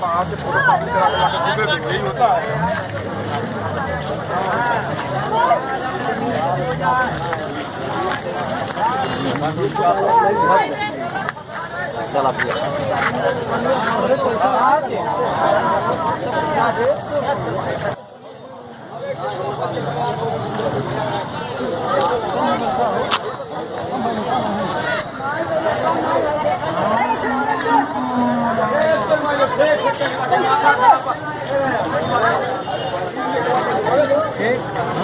बाहर से फोटो सामने करा के यही होता है। चला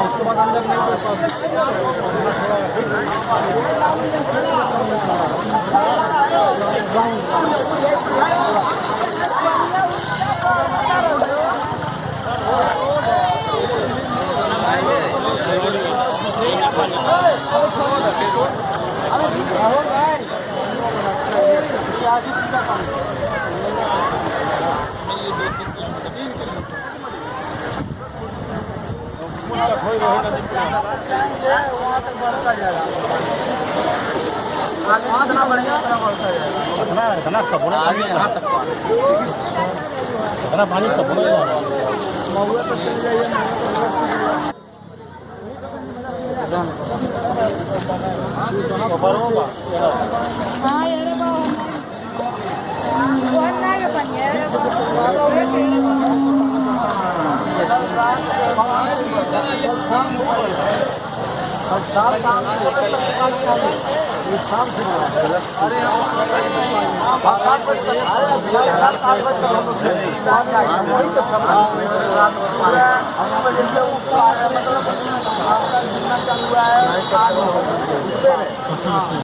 उसके बाद अंदर नहीं वहाँ तक बढ़ता जाएगा, आगे जितना बढ़ेगा उतना बढ़ता जाएगा। इतना आगे यहाँ तक इतना पानी कब महुआ तक चले जाइए। हाँ यार बाबा पण यार बाबा